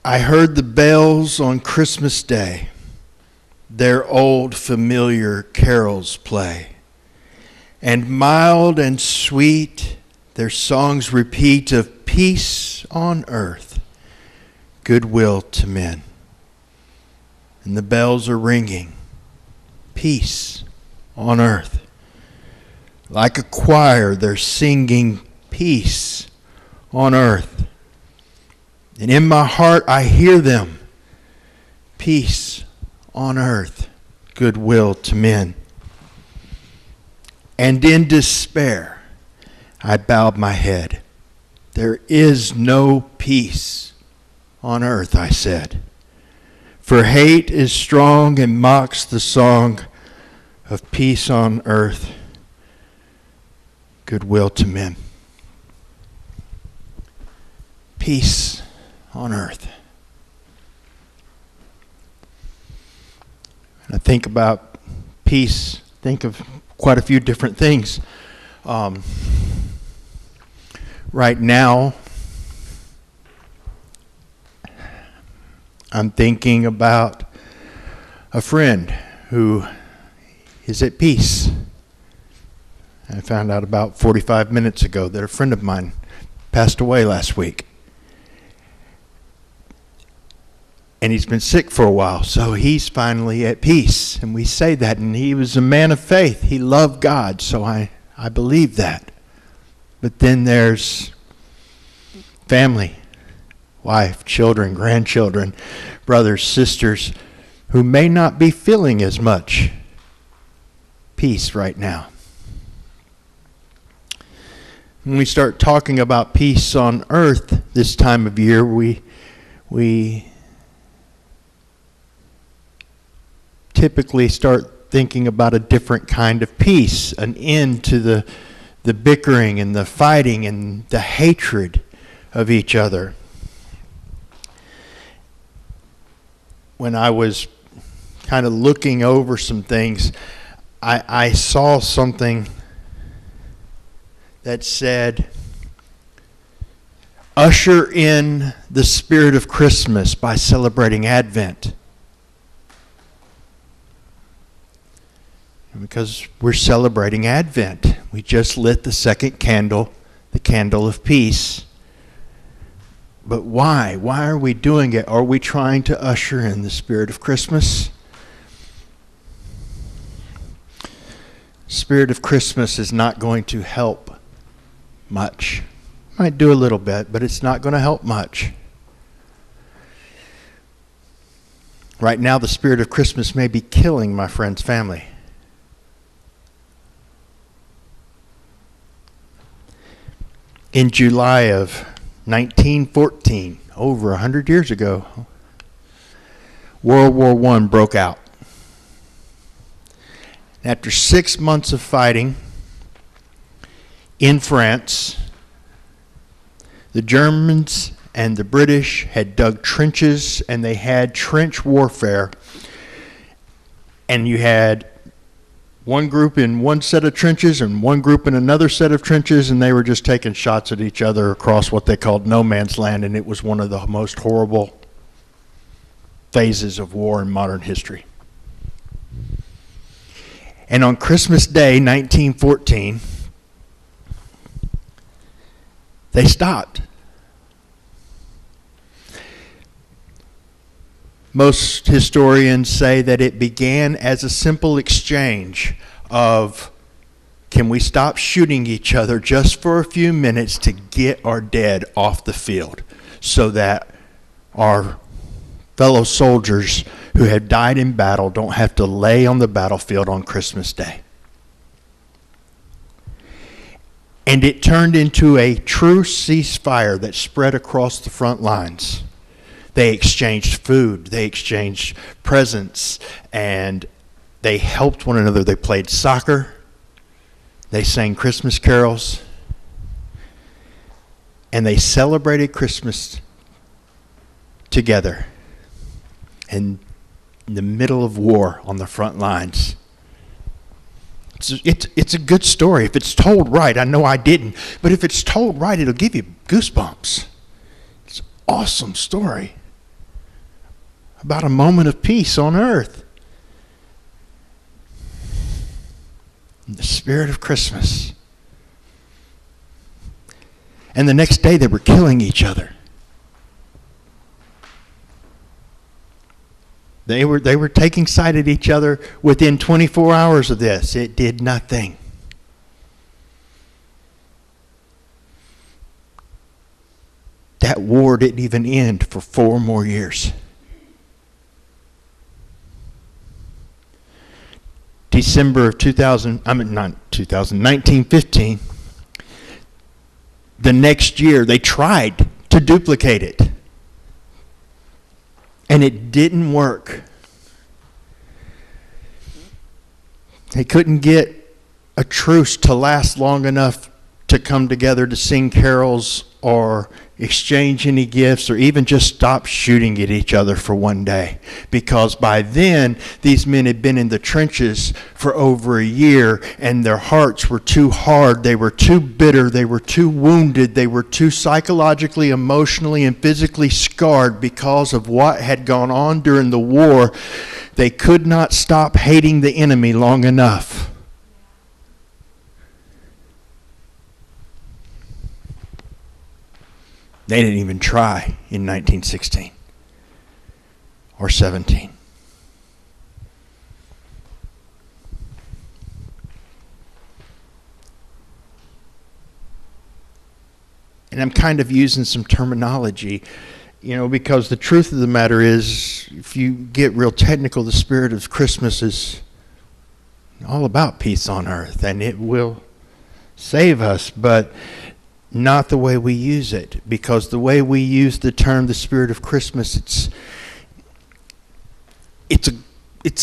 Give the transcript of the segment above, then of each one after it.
I heard the bells on Christmas Day, their old familiar carols play, and mild and sweet their songs repeat of peace on earth, goodwill to men. And the bells are ringing, peace on earth. Like a choir, they're singing peace on earth. And in my heart, I hear them, peace on earth, goodwill to men. And in despair, I bowed my head. There is no peace on earth, I said. For hate is strong and mocks the song of peace on earth, goodwill to men. Peace on earth. I think about peace, think of quite a few different things. Right now, I'm thinking about a friend who is at peace. I found out about 45 minutes ago that a friend of mine passed away last week. And he's been sick for a while, so he's finally at peace. And we say that, and he was a man of faith. He loved God, so I believe that. But then there's family, wife, children, grandchildren, brothers, sisters, who may not be feeling as much peace right now. When we start talking about peace on earth this time of year, we typically start thinking about a different kind of peace, an end to the bickering and the fighting and the hatred of each other. When I was kind of looking over some things, I saw something that said, usher in the spirit of Christmas by celebrating Advent. Because we're celebrating Advent. We just lit the second candle, the candle of peace. But why? Why are we doing it? Are we trying to usher in the spirit of Christmas? Spirit of Christmas is not going to help much. Might do a little bit, but it's not going to help much. Right now, the spirit of Christmas may be killing my friend's family. In July of 1914, over 100 years ago, World War I broke out. After 6 months of fighting in France, the Germans and the British had dug trenches, and they had trench warfare. And you had one group in one set of trenches and one group in another set of trenches, and they were just taking shots at each other across what they called no man's land, and it was one of the most horrible phases of war in modern history. And on Christmas Day, 1914, they stopped. Most historians say that it began as a simple exchange of, can we stop shooting each other just for a few minutes to get our dead off the field so that our fellow soldiers who have died in battle don't have to lay on the battlefield on Christmas Day. And it turned into a true ceasefire that spread across the front lines. They exchanged food, they exchanged presents, and they helped one another. They played soccer, they sang Christmas carols, and they celebrated Christmas together in the middle of war on the front lines. It's a good story. If it's told right, I know I didn't, but if it's told right, it'll give you goosebumps. It's an awesome story. about a moment of peace on earth. The spirit of Christmas. And the next day they were killing each other. They were taking sight at each other within 24 hours of this. It did nothing. That war didn't even end for 4 more years. December of 1915, the next year they tried to duplicate it. And it didn't work. They couldn't get a truce to last long enough to come together to sing carols or exchange any gifts or even just stop shooting at each other for one day. Because by then, these men had been in the trenches for over a year and their hearts were too hard. They were too bitter. They were too wounded. They were too psychologically, emotionally, and physically scarred because of what had gone on during the war. They could not stop hating the enemy long enough. They didn't even try in 1916 or 17. And I'm kind of using some terminology, because the truth of the matter is, if you get real technical, the spirit of Christmas is all about peace on earth, and it will save us, but not the way we use it, because the way we use the term the spirit of Christmas, it's a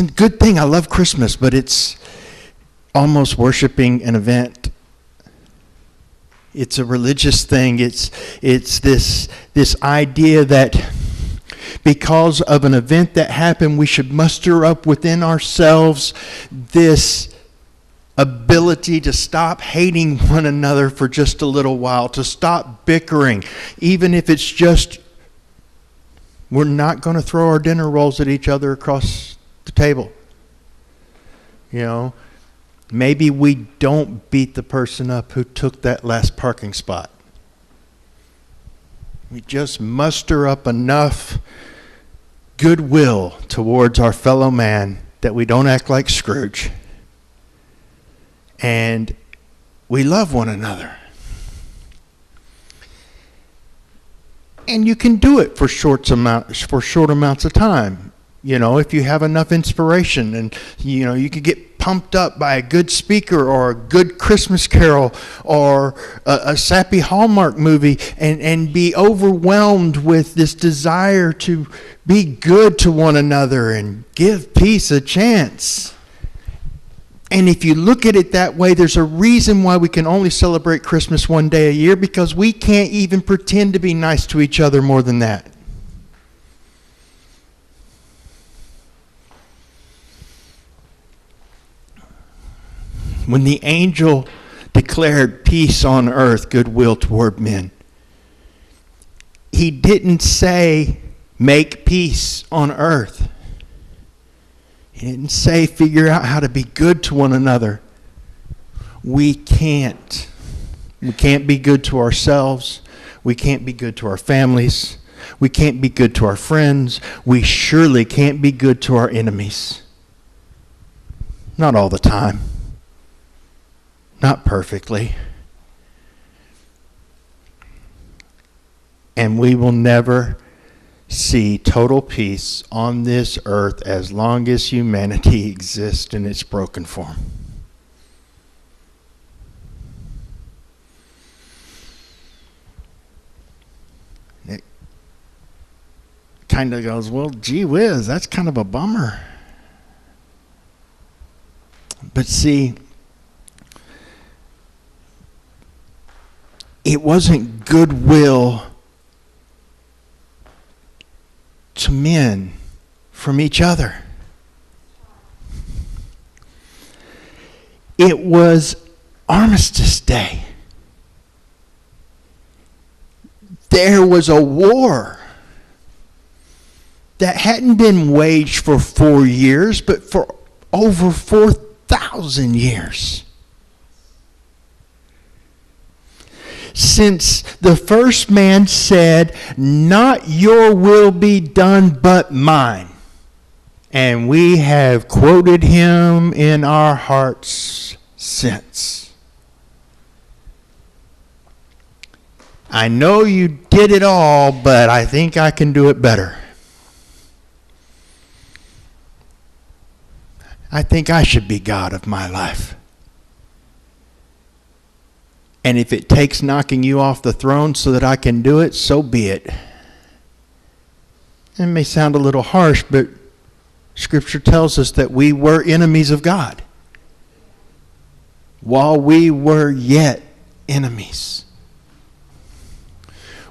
good thing. I love Christmas, but it's almost worshiping an event. It's a religious thing. It's this idea that because of an event that happened, we should muster up within ourselves this ability to stop hating one another for just a little while, to stop bickering, even if it's just we're not going to throw our dinner rolls at each other across the table. Maybe we don't beat the person up who took that last parking spot. We just muster up enough goodwill towards our fellow man that we don't act like Scrooge. And we love one another. And you can do it for short amounts of time. If you have enough inspiration and, you can get pumped up by a good speaker or a good Christmas carol or a sappy Hallmark movie and be overwhelmed with this desire to be good to one another and give peace a chance. And if you look at it that way, there's a reason why we can only celebrate Christmas one day a year, because we can't even pretend to be nice to each other more than that. When the angel declared peace on earth, goodwill toward men, he didn't say make peace on earth. He didn't say figure out how to be good to one another. We can't. We can't be good to ourselves. We can't be good to our families. We can't be good to our friends. We surely can't be good to our enemies. Not all the time. Not perfectly. And we will never see total peace on this earth as long as humanity exists in its broken form. It kind of goes, well, gee whiz, that's kind of a bummer. But see, it wasn't goodwill to men from each other. It was Armistice Day. There was a war. that hadn't been waged for 4 years, but for over 4,000 years. Since the first man said, "Not your will be done, but mine." And we have quoted him in our hearts since. I know you did it all, but I think I can do it better. I think I should be God of my life. And if it takes knocking you off the throne so that I can do it, so be it. It may sound a little harsh, but Scripture tells us that we were enemies of God while we were yet enemies.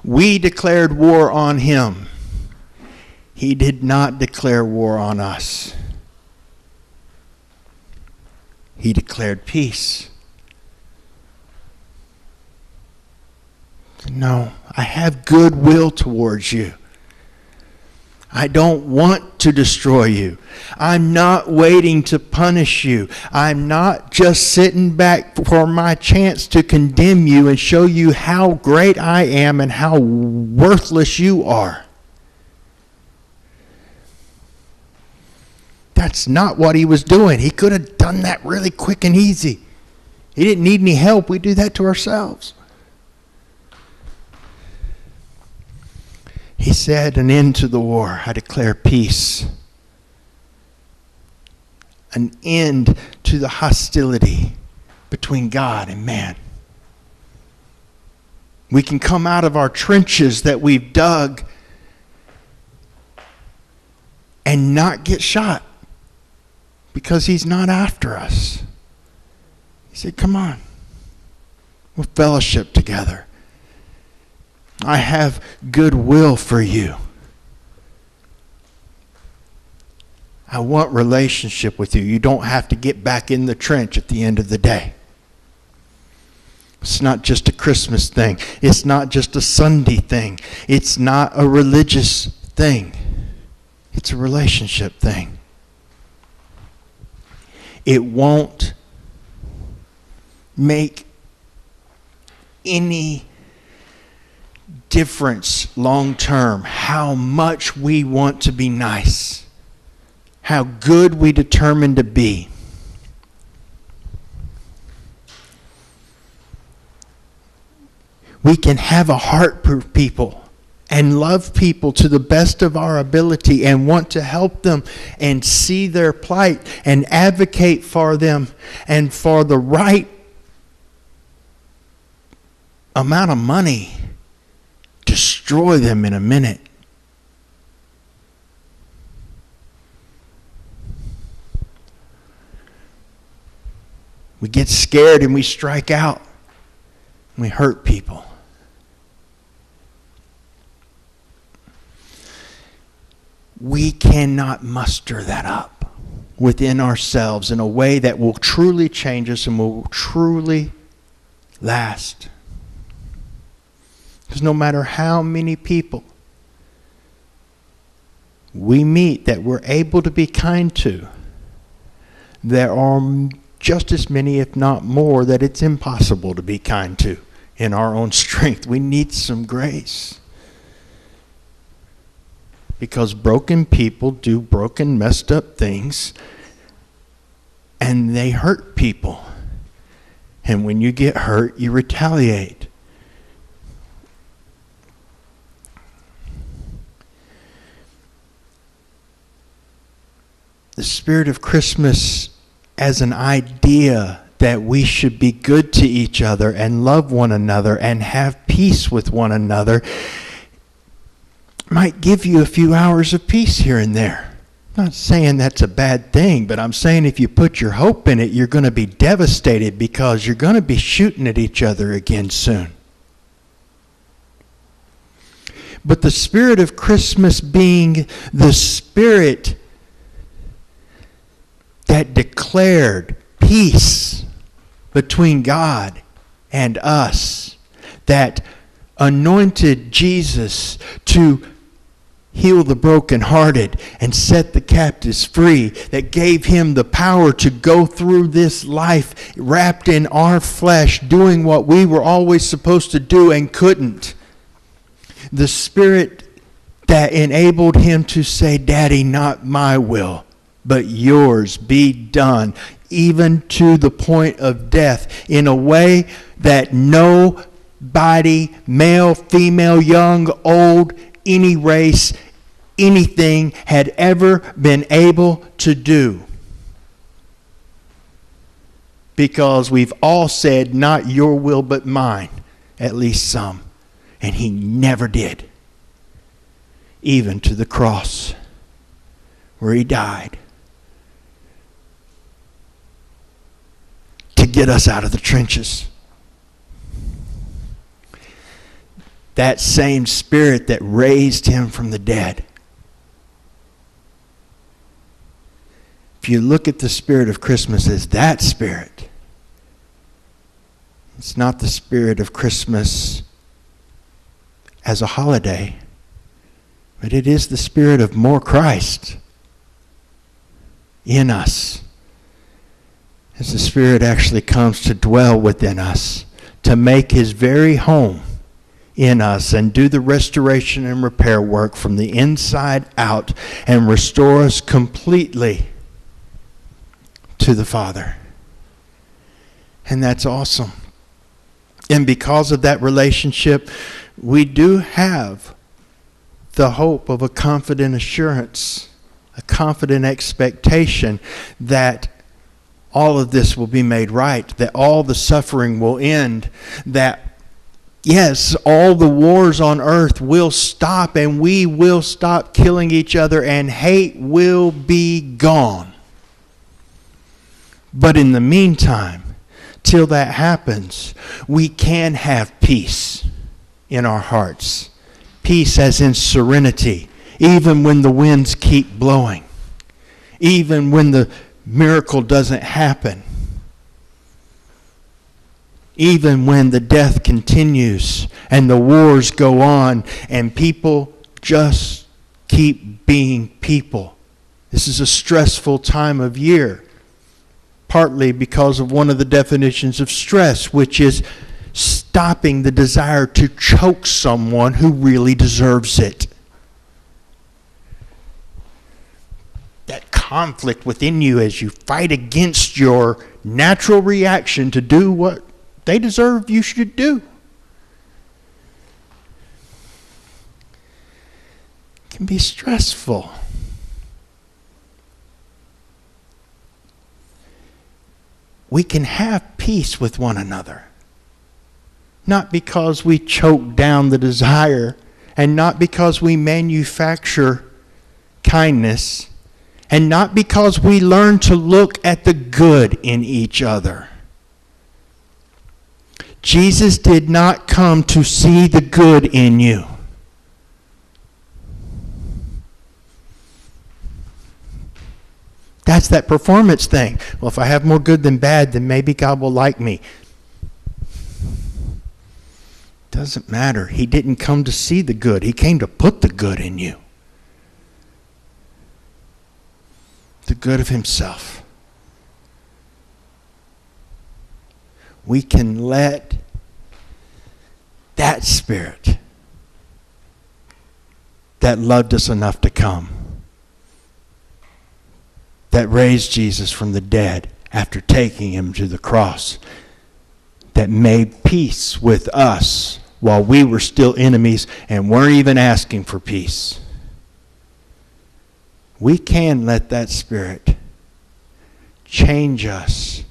We declared war on him. He did not declare war on us. He declared peace. No, I have goodwill towards you. I don't want to destroy you. I'm not waiting to punish you. I'm not just sitting back for my chance to condemn you and show you how great I am and how worthless you are. That's not what he was doing. He could have done that really quick and easy. He didn't need any help. We do that to ourselves. He said, "An end to the war. I declare peace." An end to the hostility between God and man. We can come out of our trenches that we've dug and not get shot because he's not after us. He said, "Come on. We'll fellowship together. I have goodwill for you. I want relationship with you. You don't have to get back in the trench at the end of the day." It's not just a Christmas thing. It's not just a Sunday thing. It's not a religious thing. It's a relationship thing. It won't make any difference long term how much we want to be nice, how good we determine to be. We can have a heart for people and love people to the best of our ability and want to help them and see their plight and advocate for them and for the right amount of money. Destroy them in a minute. We get scared and we strike out. We hurt people. We cannot muster that up within ourselves in a way that will truly change us and will truly last. Because no matter how many people we meet that we're able to be kind to, there are just as many, if not more, that it's impossible to be kind to in our own strength. We need some grace. Because broken people do broken, messed up things, and they hurt people. And when you get hurt, you retaliate. The spirit of Christmas as an idea that we should be good to each other and love one another and have peace with one another might give you a few hours of peace here and there. I'm not saying that's a bad thing, but I'm saying if you put your hope in it, you're going to be devastated because you're going to be shooting at each other again soon. But the spirit of Christmas being the spirit that declared peace between God and us, that anointed Jesus to heal the brokenhearted, and set the captives free, that gave him the power to go through this life wrapped in our flesh, doing what we were always supposed to do and couldn't. The Spirit that enabled him to say, Daddy, not my will, but yours be done, even to the point of death, in a way that nobody, male, female, young, old, any race, anything, had ever been able to do. Because we've all said, not your will but mine, at least some. And he never did. Even to the cross, where he died to get us out of the trenches. That same Spirit that raised him from the dead. If you look at the spirit of Christmas as that Spirit, it's not the spirit of Christmas as a holiday, but it is the spirit of more Christ in us. As the Spirit actually comes to dwell within us, to make his very home in us and do the restoration and repair work from the inside out and restore us completely to the Father. And that's awesome. And because of that relationship, we do have the hope of a confident assurance, a confident expectation that all of this will be made right, that all the suffering will end, that yes, all the wars on earth will stop and we will stop killing each other and hate will be gone. But in the meantime, till that happens, we can have peace in our hearts. Peace as in serenity, even when the winds keep blowing, even when the miracle doesn't happen, even when the death continues and the wars go on and people just keep being people. This is a stressful time of year, partly because of one of the definitions of stress, which is stopping the desire to choke someone who really deserves it. That conflict within you as you fight against your natural reaction to do what they deserve you should do. It can be stressful. We can have peace with one another. Not because we choke down the desire, and not because we manufacture kindness, and not because we learn to look at the good in each other. Jesus did not come to see the good in you. That's that performance thing. Well, if I have more good than bad, then maybe God will like me. Doesn't matter. He didn't come to see the good. He came to put the good in you. The good of himself. We can let that Spirit that loved us enough to come, that raised Jesus from the dead after taking him to the cross, that made peace with us while we were still enemies and weren't even asking for peace. We can let that Spirit change us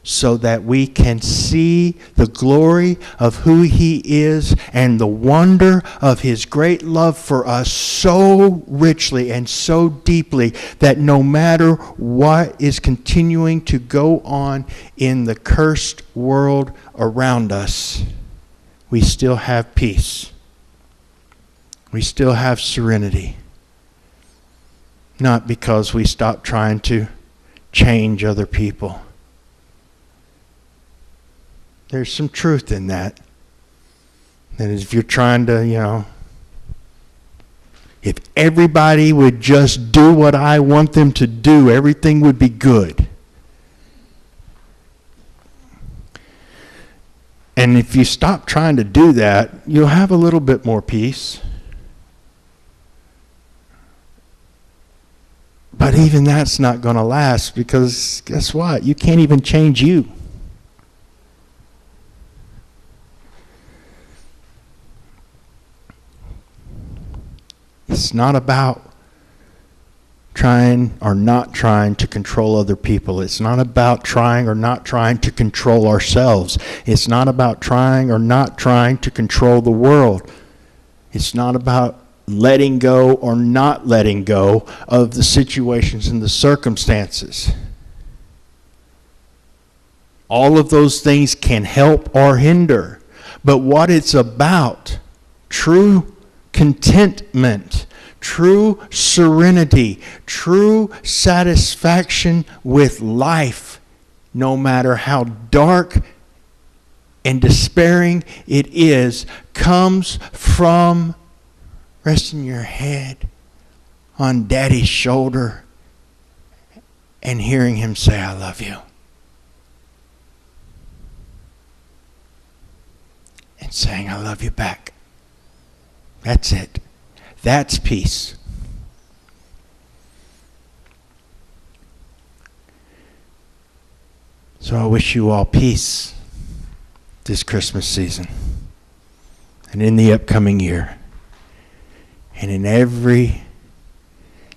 so that we can see the glory of who he is and the wonder of his great love for us so richly and so deeply that no matter what is continuing to go on in the cursed world around us, we still have peace. We still have serenity. Not because we stop trying to change other people. There's some truth in that. That is, if you're trying to, If everybody would just do what I want them to do, everything would be good. And if you stop trying to do that, you'll have a little bit more peace. But even that's not going to last, because guess what? You can't even change you. It's not about trying or not trying to control other people. It's not about trying or not trying to control ourselves. It's not about trying or not trying to control the world. It's not about letting go or not letting go of the situations and the circumstances. All of those things can help or hinder. But what it's about, true contentment, true serenity, true satisfaction with life, no matter how dark and despairing it is, comes from resting your head on Daddy's shoulder and hearing him say, I love you. And saying, I love you back. That's it. That's peace. So I wish you all peace this Christmas season and in the upcoming year and in every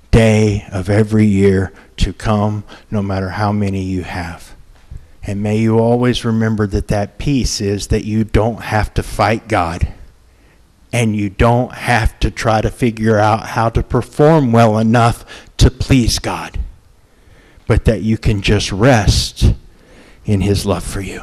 day of every year to come, no matter how many you have. And may you always remember that that peace is that you don't have to fight God. And you don't have to try to figure out how to perform well enough to please God. But that you can just rest in his love for you.